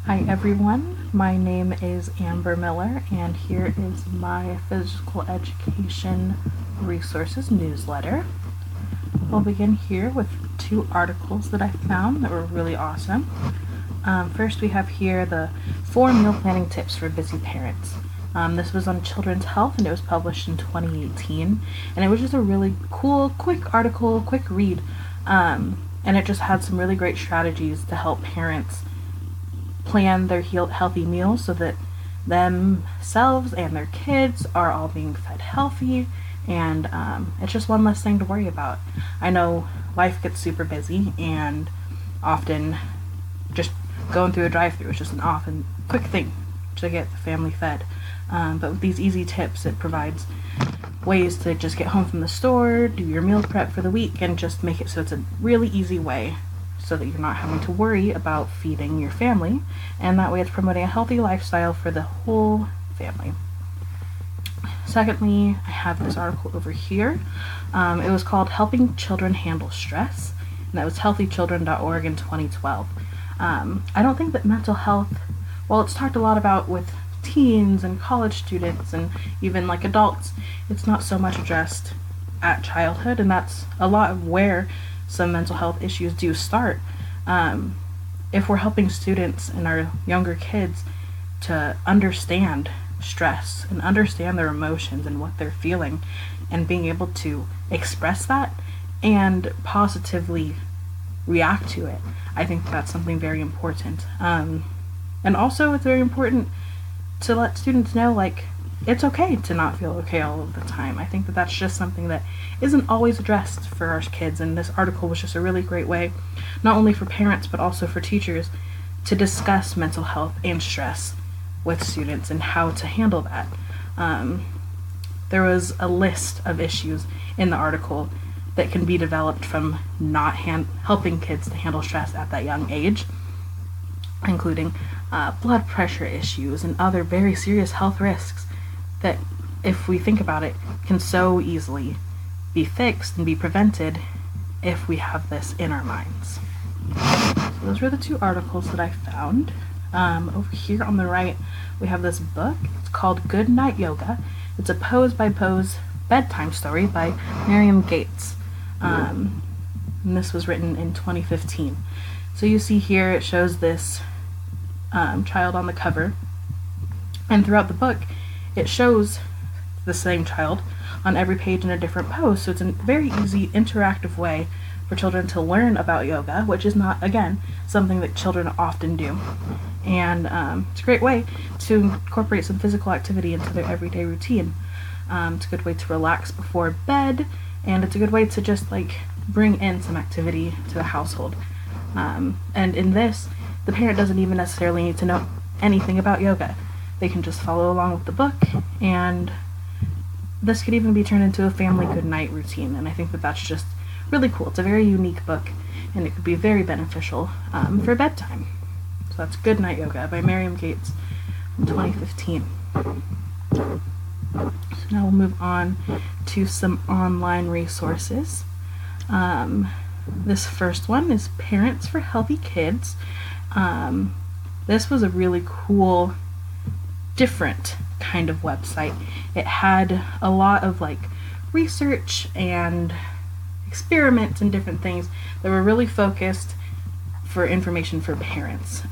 Hi everyone, my name is Amber Miller and here is my physical education resources newsletter. We'll begin here with two articles that I found that were really awesome. First we have here the 4 meal planning tips for busy parents. This was on children's health and it was published in 2018, and it was just a really cool, quick article, quick read, and it just had some really great strategies to help parents plan their healthy meals so that themselves and their kids are all being fed healthy, and it's just one less thing to worry about. I know life gets super busy and often just going through a drive-through is just an often quick thing to get the family fed, but with these easy tips it provides ways to just get home from the store, do your meal prep for the week, and just make it so it's a really easy way so that you're not having to worry about feeding your family, and that way it's promoting a healthy lifestyle for the whole family. Secondly, I have this article over here. It was called Helping Children Handle Stress, and that was healthychildren.org in 2012. I don't think that mental health, well, it's talked a lot about with teens and college students and even like adults, it's not so much addressed at childhood, and that's a lot of where some mental health issues do start. If we're helping students and our younger kids to understand stress and understand their emotions and what they're feeling and being able to express that and positively react to it, I think that's something very important. And also it's very important to let students know, like, it's okay to not feel okay all of the time. I think that that's just something that isn't always addressed for our kids, and this article was just a really great way, not only for parents but also for teachers, to discuss mental health and stress with students and how to handle that. There was a list of issues in the article that can be developed from not helping kids to handle stress at that young age, including blood pressure issues and other very serious health risks that, if we think about it, can so easily be fixed and be prevented if we have this in our minds. So those were the two articles that I found. Over here on the right, we have this book. It's called Good Night Yoga. It's a pose-by-pose bedtime story by Miriam Gates. And this was written in 2015. So you see here it shows this child on the cover, and throughout the book it shows the same child on every page in a different pose, so it's a very easy interactive way for children to learn about yoga, which is not, again, something that children often do, and it's a great way to incorporate some physical activity into their everyday routine. It's a good way to relax before bed, and it's a good way to just like bring in some activity to the household, and in this the parent doesn't even necessarily need to know anything about yoga. They can just follow along with the book, and this could even be turned into a family good night routine, and I think that that's just really cool. It's a very unique book, and it could be very beneficial for bedtime. So that's Good Night Yoga by Miriam Gates in 2015. So now we'll move on to some online resources. This first one is Parents for Healthy Kids. This was a really cool, different kind of website. It had a lot of like research and experiments and different things that were really focused for information for parents.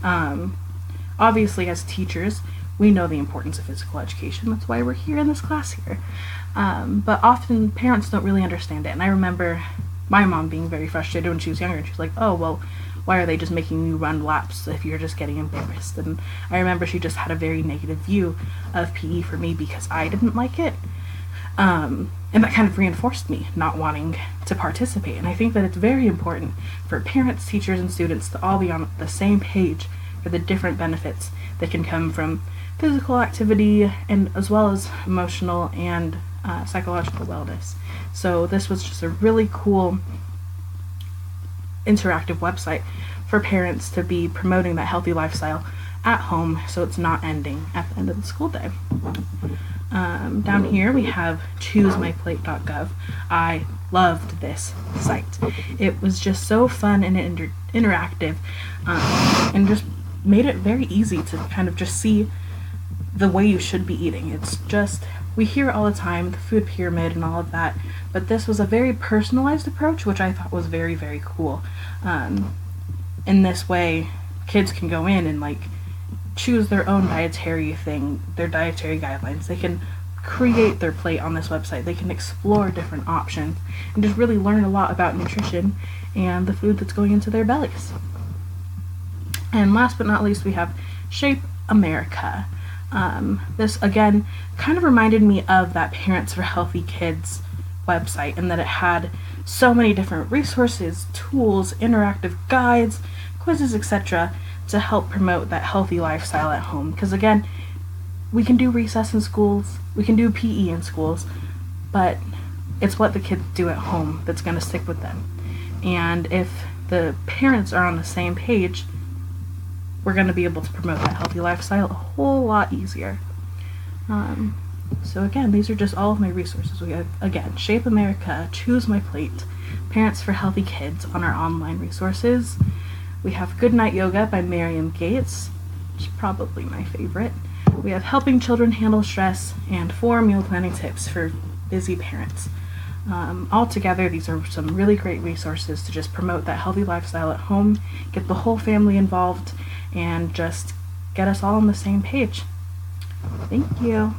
Obviously, as teachers, we know the importance of physical education. That's why we're here in this class here. But often parents don't really understand it. And I remember my mom being very frustrated when she was younger, and she was like, oh, well, why are they just making you run laps if you're just getting embarrassed? And I remember she just had a very negative view of PE for me because I didn't like it. And that kind of reinforced me not wanting to participate. And I think that it's very important for parents, teachers, and students to all be on the same page for the different benefits that can come from physical activity, and as well as emotional and psychological wellness. So this was just a really cool interactive website for parents to be promoting that healthy lifestyle at home, so it's not ending at the end of the school day. Down here we have choosemyplate.gov. I loved this site. It was just so fun and interactive, and just made it very easy to kind of just see the way you should be eating. It's just, we hear all the time, the food pyramid and all of that, but this was a very personalized approach, which I thought was very, very cool. In this way, kids can go in and like choose their own dietary thing, their dietary guidelines. They can create their plate on this website. They can explore different options and just really learn a lot about nutrition and the food that's going into their bellies. And last but not least, we have Shape America. This again kind of reminded me of that Parents for Healthy Kids website, in that it had so many different resources, tools, interactive guides, quizzes, etc. to help promote that healthy lifestyle at home. Because again, we can do recess in schools, we can do PE in schools, but it's what the kids do at home that's going to stick with them. And if the parents are on the same page, we're going to be able to promote that healthy lifestyle a whole lot easier. So again, these are just all of my resources. We have, again, Shape America, Choose My Plate, Parents for Healthy Kids on our online resources. We have Good Night Yoga by Miriam Gates, which is probably my favorite. We have Helping Children Handle Stress, and 4 meal planning tips for busy parents. Altogether, these are some really great resources to just promote that healthy lifestyle at home, get the whole family involved, and just get us all on the same page. Thank you.